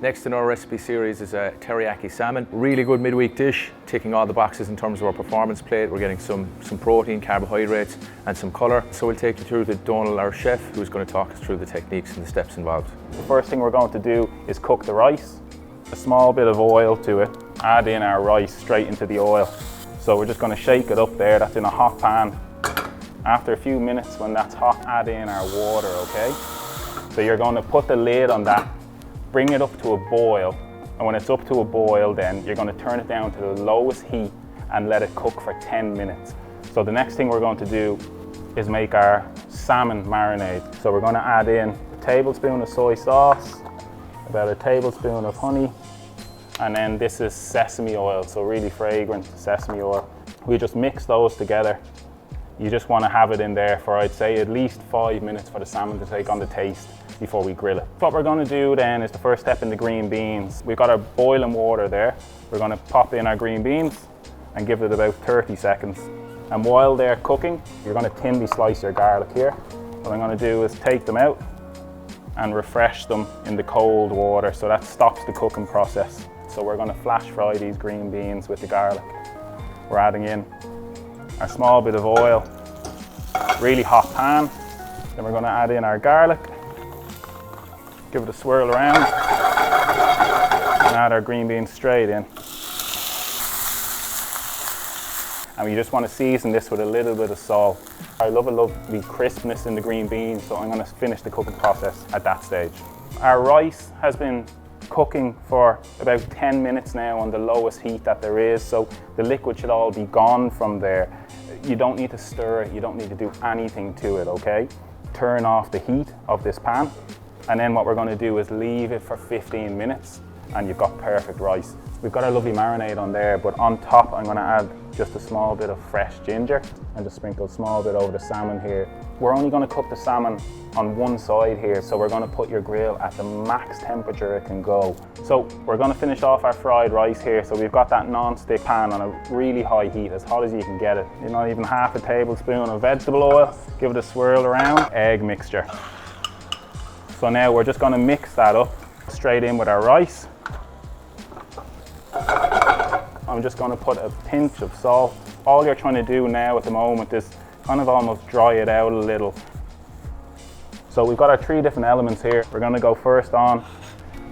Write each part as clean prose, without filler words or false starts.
Next in our recipe series is a Teriyaki Salmon. Really good midweek dish, ticking all the boxes in terms of our performance plate. We're getting some protein, carbohydrates and some colour. So we'll take you through to Donal, our chef, who's going to talk us through the techniques and the steps involved. The first thing we're going to do is cook the rice. A small bit of oil to it. Add in our rice straight into the oil. So we're just going to shake it up there. That's in a hot pan. After a few minutes, when that's hot, add in our water, okay? So you're going to put the lid on that, bring it up to a boil, and when it's up to a boil, then you're going to turn it down to the lowest heat and let it cook for 10 minutes. So the next thing we're going to do is make our salmon marinade. So we're going to add in a tablespoon of soy sauce, about a tablespoon of honey, and then this is sesame oil, so really fragrant sesame oil. We just mix those together. You just want to have it in there for, I'd say, at least 5 minutes for the salmon to take on the taste before we grill it. What we're going to do then is the first step in the green beans. We've got our boiling water there. We're going to pop in our green beans and give it about 30 seconds. And while they're cooking, you're going to thinly slice your garlic here. What I'm going to do is take them out and refresh them in the cold water, so that stops the cooking process. So we're going to flash fry these green beans with the garlic. We're adding in a small bit of oil, really hot pan. Then we're going to add in our garlic, give it a swirl around, and add our green beans straight in. And we just want to season this with a little bit of salt. I love a lovely crispness in the green beans, so I'm going to finish the cooking process at that stage. Our rice has been cooking for about 10 minutes now on the lowest heat that there is, so the liquid should all be gone from there. You don't need to stir it, you don't need to do anything to it, okay? Turn off the heat of this pan, and then what we're going to do is leave it for 15 minutes and you've got perfect rice. We've got our lovely marinade on there, but on top I'm going to add just a small bit of fresh ginger and just sprinkle a small bit over the salmon here. We're only going to cook the salmon on one side here, so we're going to put your grill at the max temperature it can go. So we're going to finish off our fried rice here. So we've got that non-stick pan on a really high heat, as hot as you can get it. You know, even half a tablespoon of vegetable oil, give it a swirl around, egg mixture. So now we're just going to mix that up straight in with our rice. I'm just going to put a pinch of salt. All you're trying to do now at the moment is kind of almost dry it out a little. So we've got our 3 different elements here. We're going to go first on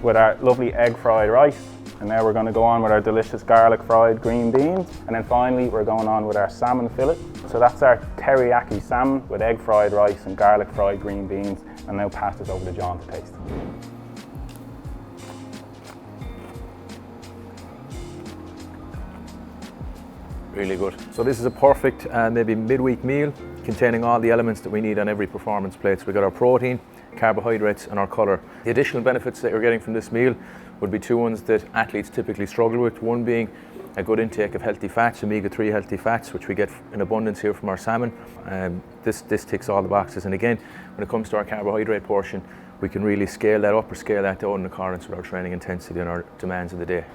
with our lovely egg fried rice, and now we're going to go on with our delicious garlic fried green beans, and then finally we're going on with our salmon fillet. So that's our teriyaki salmon with egg fried rice and garlic fried green beans, and now pass this over to John to taste. Really good. So this is a perfect maybe midweek meal containing all the elements that we need on every performance plate. So we've got our protein, carbohydrates and our colour. The additional benefits that you're getting from this meal would be 2 ones that athletes typically struggle with. One being a good intake of healthy fats, omega-3 healthy fats, which we get in abundance here from our salmon. This ticks all the boxes. And again, when it comes to our carbohydrate portion, we can really scale that up or scale that down in accordance with our training intensity and our demands of the day.